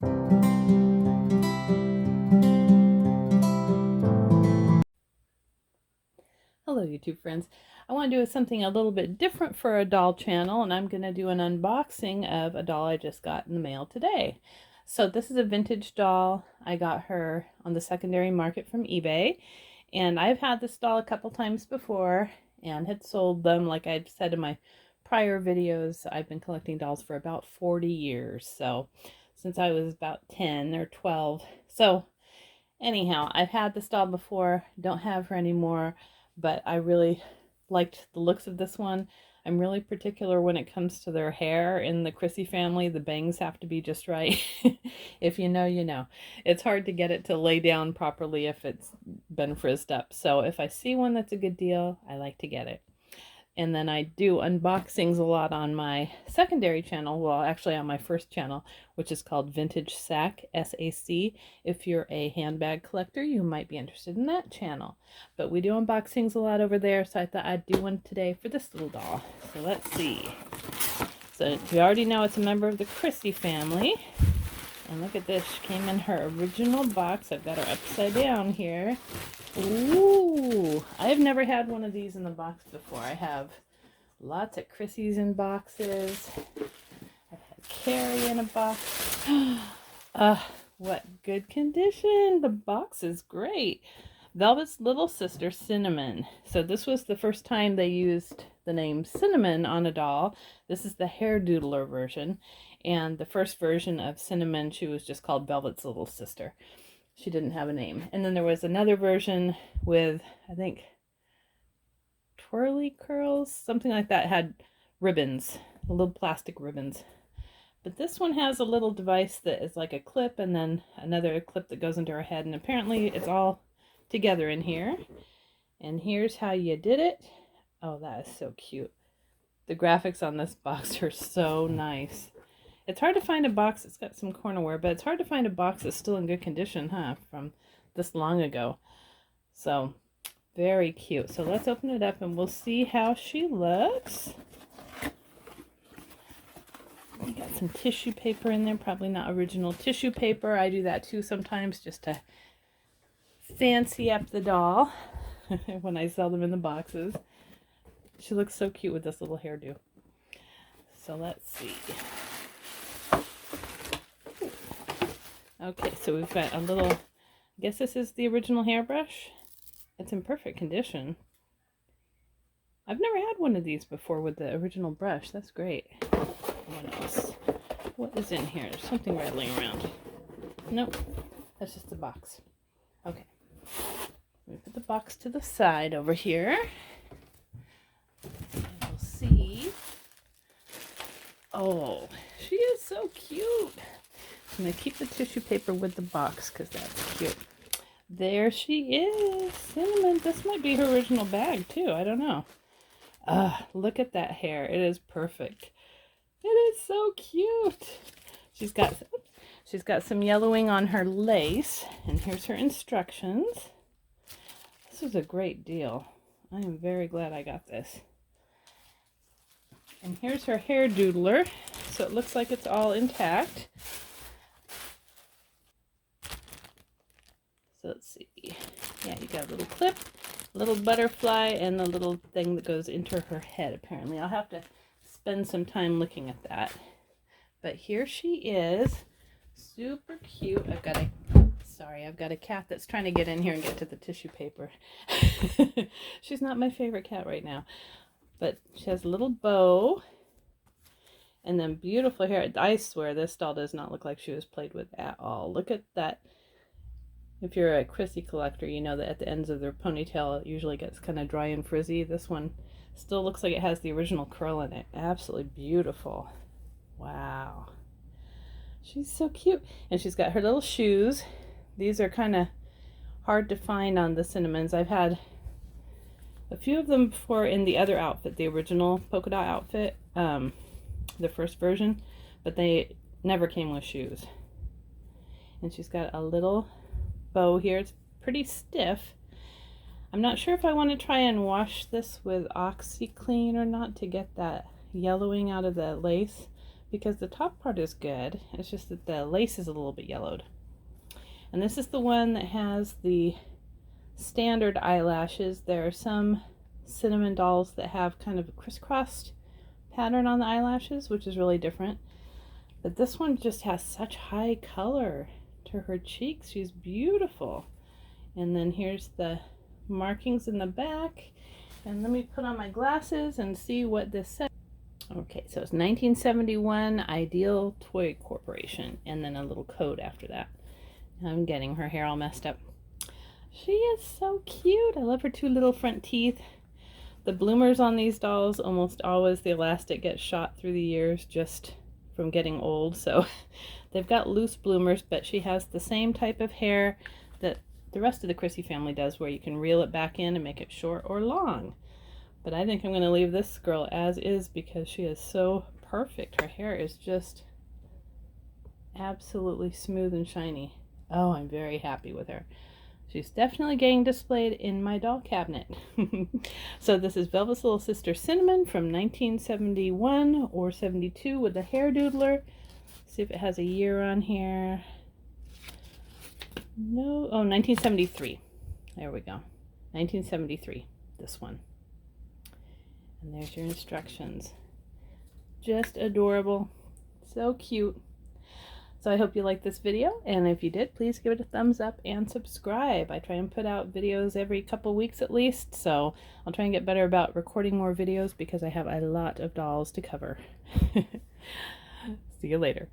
Hello YouTube friends. I want to do something a little bit different for a doll channel, and I'm going to do an unboxing of a doll I just got in the mail today. So this is a vintage doll. I got her on the secondary market from eBay, and I've had this doll a couple times before and had sold them. Like I've said in my prior videos, I've been collecting dolls for about 40 years. So since I was about 10 or 12. So anyhow, I've had this doll before, don't have her anymore, but I really liked the looks of this one. I'm really particular when it comes to their hair. In the Chrissy family, the bangs have to be just right. If you know, you know. It's hard to get it to lay down properly if it's been frizzed up. So if I see one that's a good deal, I like to get it. And then I do unboxings a lot on my secondary channel, well actually on my first channel, which is called Vintage Sack, S-A-C. If you're a handbag collector, you might be interested in that channel. But we do unboxings a lot over there, so I thought I'd do one today for this little doll. So let's see. So you already know it's a member of the Chrissy family. And look at this, she came in her original box. I've got her upside down here. Ooh, I've never had one of these in the box before. I have lots of Chrissy's in boxes. I've had Carrie in a box. What good condition. The box is great. Velvet's little sister, Cinnamon. So this was the first time they used the name Cinnamon on a doll. This is the Hairdoodler version. And the first version of Cinnamon, she was just called Velvet's little sister. She didn't have a name. And then there was another version with, I think, twirly curls, something like that, had ribbons, little plastic ribbons. But this one has a little device that is like a clip and then another clip that goes into her head. And apparently it's all together in here. And here's how you did it. Oh, that is so cute. The graphics on this box are so nice. It's hard to find a box that's got some cornerware, but it's hard to find a box that's still in good condition, huh, from this long ago. So, very cute. So let's open it up and we'll see how she looks. We got some tissue paper in there, probably not original tissue paper. I do that too sometimes just to fancy up the doll when I sell them in the boxes. She looks so cute with this little hairdo. So let's see. Okay, so we've got a little, I guess this is the original hairbrush. It's in perfect condition. I've never had one of these before with the original brush. That's great. What else? What is in here? There's something rattling around. Nope, that's just the box. Okay, we put the box to the side over here. And we'll see. Oh, she is so cute. I'm going to keep the tissue paper with the box because that's cute. There she is. Cinnamon. This might be her original bag too. I don't know. Look at that hair. It is perfect. It is so cute. She's got some yellowing on her lace. And here's her instructions. This is a great deal. I am very glad I got this. And here's her Hairdoodler. So it looks like it's all intact. So let's see. Yeah, you got a little clip, a little butterfly, and a little thing that goes into her head, apparently. I'll have to spend some time looking at that. But here she is. Super cute. I've got a cat that's trying to get in here and get to the tissue paper. She's not my favorite cat right now. But she has a little bow. And then beautiful hair. I swear this doll does not look like she was played with at all. Look at that. If you're a Chrissy collector, you know that at the ends of their ponytail, it usually gets kind of dry and frizzy. This one still looks like it has the original curl in it. Absolutely beautiful. Wow. She's so cute. And she's got her little shoes. These are kind of hard to find on the Cinnamons. I've had a few of them before in the other outfit, the original polka dot outfit, the first version, but they never came with shoes. And she's got a little bow here. It's pretty stiff. I'm not sure if I want to try and wash this with OxyClean or not to get that yellowing out of the lace, because the top part is good. It's just that the lace is a little bit yellowed. And this is the one that has the standard eyelashes. There are some cinnamon dolls that have kind of a crisscrossed pattern on the eyelashes, which is really different. But this one just has such high color to her cheeks. She's beautiful. And then here's the markings in the back. And let me put on my glasses and see what this says. Okay, so it's 1971 Ideal Toy Corporation, and then a little code after that. I'm getting her hair all messed up. She is so cute. I love her two little front teeth. The bloomers on these dolls, almost always the elastic gets shot through the years just from getting old, so they've got loose bloomers, but she has the same type of hair that the rest of the Chrissy family does, where you can reel it back in and make it short or long. But I think I'm going to leave this girl as is because she is so perfect. Her hair is just absolutely smooth and shiny. Oh, I'm very happy with her. She's definitely getting displayed in my doll cabinet. So this is Velvet's Little Sister Cinnamon from 1971 or 72 with the Hairdoodler. See if it has a year on here. No, oh, 1973. There we go. 1973, this one. And there's your instructions. Just adorable. So cute. So I hope you liked this video, and if you did, please give it a thumbs up and subscribe. I try and put out videos every couple weeks at least, so I'll try and get better about recording more videos because I have a lot of dolls to cover. See you later.